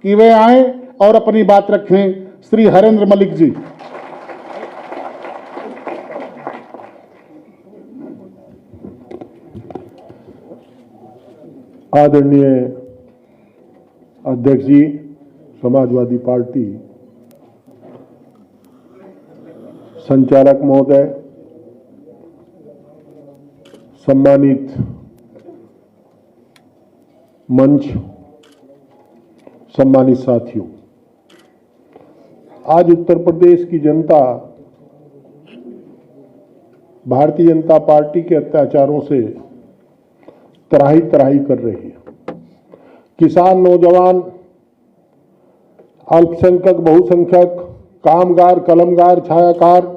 कि वे आए और अपनी बात रखें। श्री हरेंद्र मलिक जी। आदरणीय अध्यक्ष जी, समाजवादी पार्टी, संचालक महोदय, सम्मानित मंच, सम्मानित साथियों, आज उत्तर प्रदेश की जनता भारतीय जनता पार्टी के अत्याचारों से त्राही त्राही कर रही है। किसान, नौजवान, अल्पसंख्यक, बहुसंख्यक, कामगार, कलमगार, छायाकार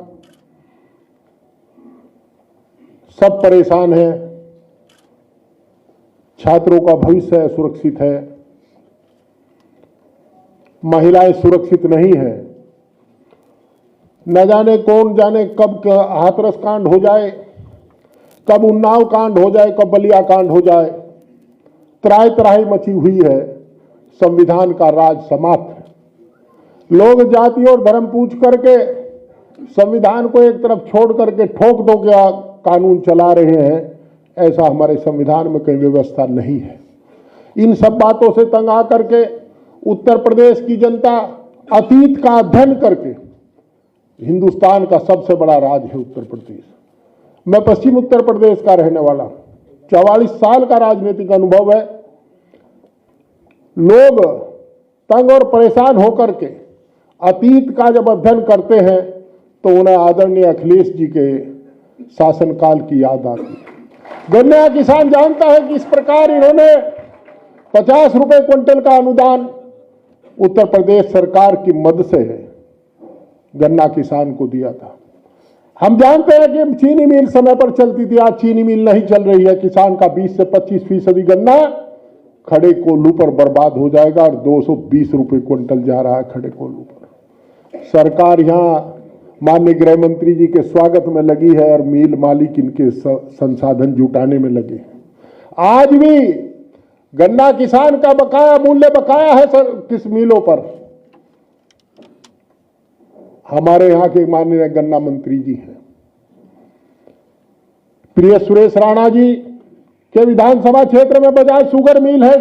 सब परेशान हैं। छात्रों का भविष्य सुरक्षित है, महिलाएं सुरक्षित नहीं है। न जाने कौन जाने कब हाथरस कांड हो जाए, कब उन्नाव कांड हो जाए, कब बलिया कांड हो जाए। त्राही त्राही मची हुई है। संविधान का राज समाप्त है। लोग जाति और धर्म पूछ करके संविधान को एक तरफ छोड़ करके ठोक दो क्या कानून चला रहे हैं। ऐसा हमारे संविधान में कोई व्यवस्था नहीं है। इन सब बातों से तंग आकर के उत्तर प्रदेश की जनता अतीत का अध्ययन करके, हिंदुस्तान का सबसे बड़ा राज्य है उत्तर प्रदेश। मैं पश्चिम उत्तर प्रदेश का रहने वाला, 44 साल का राजनीतिक अनुभव है। लोग तंग और परेशान होकर के अतीत का जब अध्ययन करते हैं तो उन्हें आदरणीय अखिलेश जी के शासनकाल की याद आती है। गन्ना किसान जानता है कि इस प्रकार इन्होंने 50 रुपए क्विंटल का अनुदान उत्तर प्रदेश सरकार की मदद से गन्ना किसान को दिया था। हम जानते हैं कि चीनी मिल समय पर चलती थी, आज चीनी मिल नहीं चल रही है। किसान का 20 से 25% गन्ना खड़े कोल्हू पर बर्बाद हो जाएगा और 220 रुपए क्विंटल जा रहा है खड़े कोल्हू पर। सरकार यहां माननीय गृह मंत्री जी के स्वागत में लगी है और मिल मालिक इनके संसाधन जुटाने में लगे हैं। आज भी गन्ना किसान का बकाया मूल्य बकाया है सर किस मिलों पर। हमारे यहां के माननीय गन्ना मंत्री जी हैं प्रिय सुरेश राणा जी के विधानसभा क्षेत्र में बजाज शुगर मिल है।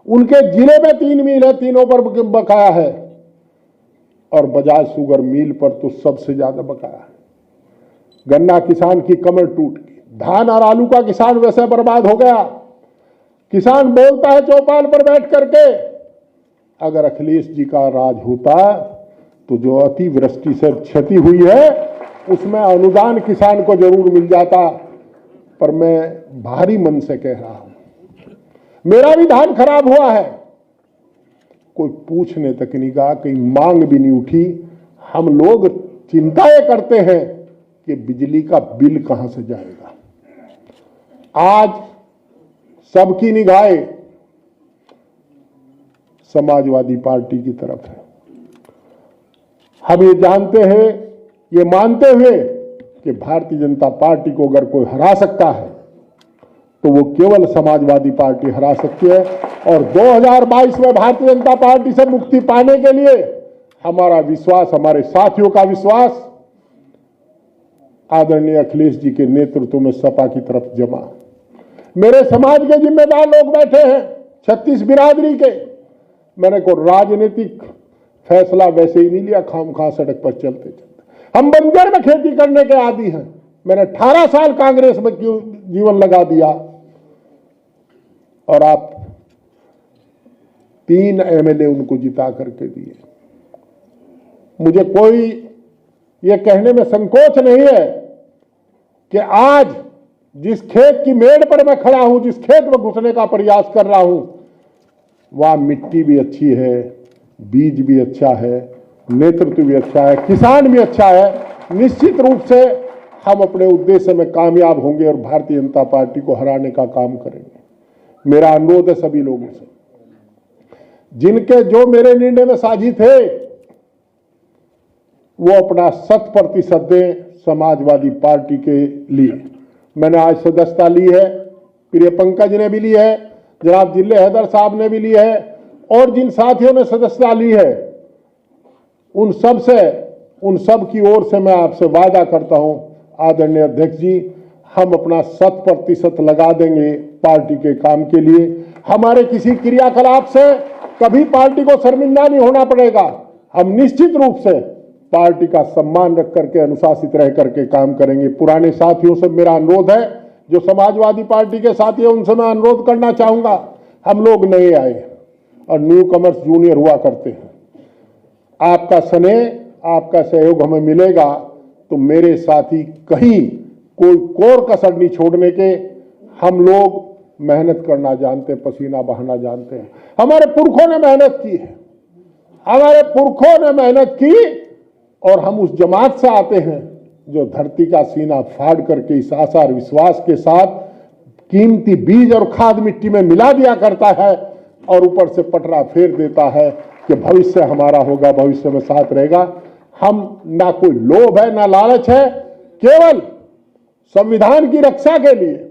उनके जिले में 3 मिल है, तीनों पर बकाया है और बजाज शुगर मिल पर तो सबसे ज्यादा बकाया है। गन्ना किसान की कमर टूट गई। धान और आलू का किसान वैसे बर्बाद हो गया। किसान बोलता है चौपाल पर बैठ करके, अगर अखिलेश जी का राज होता तो जो अतिवृष्टि से क्षति हुई है उसमें अनुदान किसान को जरूर मिल जाता। पर मैं भारी मन से कह रहा हूं, मेरा भी धान खराब हुआ है, कोई पूछने तक नहीं गया, कहीं मांग भी नहीं उठी। हम लोग चिंता ये करते हैं कि बिजली का बिल कहां से जाएगा। आज सबकी निगाहें समाजवादी पार्टी की तरफ है। हम ये जानते हैं, ये मानते हुए कि भारतीय जनता पार्टी को अगर कोई हरा सकता है तो वो केवल समाजवादी पार्टी हरा सकती है। और 2022 में भारतीय जनता पार्टी से मुक्ति पाने के लिए हमारा विश्वास, हमारे साथियों का विश्वास आदरणीय अखिलेश जी के नेतृत्व में सपा की तरफ जमा। मेरे समाज के जिम्मेदार लोग बैठे हैं, 36 बिरादरी के। मैंने को राजनीतिक फैसला वैसे ही नहीं लिया खामखा सड़क पर चलते चलते। हम बंजर में खेती करने के आदी हैं। मैंने 18 साल कांग्रेस में क्यों जीवन लगा दिया और आप 3 एमएलए उनको जिता करके दिए। मुझे कोई ये कहने में संकोच नहीं है कि आज जिस खेत की मेड़ पर मैं खड़ा हूं, जिस खेत में घुसने का प्रयास कर रहा हूं, वहां मिट्टी भी अच्छी है, बीज भी अच्छा है, नेतृत्व भी अच्छा है, किसान भी अच्छा है। निश्चित रूप से हम अपने उद्देश्य में कामयाब होंगे और भारतीय जनता पार्टी को हराने का काम करेंगे। मेरा अनुरोध है सभी लोगों से, जिनके जो मेरे निर्णय में साझी थे वो अपना 100% दें समाजवादी पार्टी के लिए। मैंने आज सदस्यता ली है, प्रिय पंकज ने भी ली है, जनाब जिले हैदर साहब ने भी ली है और जिन साथियों ने सदस्यता ली है उन सब की ओर से मैं आपसे वादा करता हूं, आदरणीय अध्यक्ष जी, हम अपना 100% लगा देंगे पार्टी के काम के लिए। हमारे किसी क्रियाकलाप से कभी पार्टी को शर्मिंदा नहीं होना पड़ेगा। हम निश्चित रूप से पार्टी का सम्मान रख करके, अनुशासित रह करके काम करेंगे। पुराने साथियों से मेरा अनुरोध है, जो समाजवादी पार्टी के साथी हैं उनसे मैं अनुरोध करना चाहूंगा, हम लोग नए आए और न्यू कमर्स जूनियर हुआ करते हैं। आपका स्नेह, आपका सहयोग हमें मिलेगा तो मेरे साथी कहीं कोई कोर कसर नहीं छोड़ने के। हम लोग मेहनत करना जानते हैं, पसीना बहाना जानते हैं। हमारे पुरखों ने मेहनत की है, हमारे पुरखों ने मेहनत की, और हम उस जमात से आते हैं जो धरती का सीना फाड़ करके इस आशा और विश्वास के साथ कीमती बीज और खाद मिट्टी में मिला दिया करता है और ऊपर से पटरा फेर देता है कि भविष्य हमारा होगा, भविष्य में साथ रहेगा। हम ना कोई लोभ है ना लालच है, केवल संविधान की रक्षा के लिए,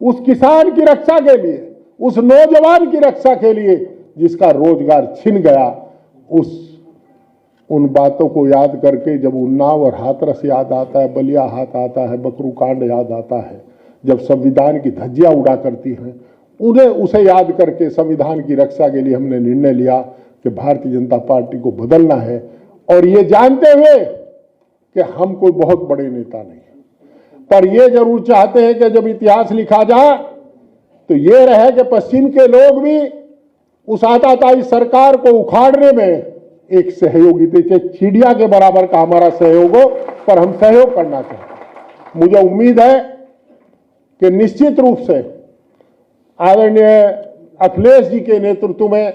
उस किसान की रक्षा के लिए, उस नौजवान की रक्षा के लिए जिसका रोजगार छिन गया, उन बातों को याद करके जब उन्नाव और हाथरस याद आता है, बलिया हाथ आता है, बकरू कांड याद आता है, जब संविधान की धज्जियां उड़ा करती हैं, उसे याद करके संविधान की रक्षा के लिए हमने निर्णय लिया कि भारतीय जनता पार्टी को बदलना है। और ये जानते हुए कि हम कोई बहुत बड़े नेता नहीं, पर ये जरूर चाहते हैं कि जब इतिहास लिखा जाए तो ये रहे कि पश्चिम के लोग भी उस आताताई सरकार को उखाड़ने में एक सहयोगी थे। चिड़िया के बराबर का हमारा सहयोग हो, पर हम सहयोग करना चाहते हैं। मुझे उम्मीद है कि निश्चित रूप से आदरणीय अखिलेश जी के नेतृत्व में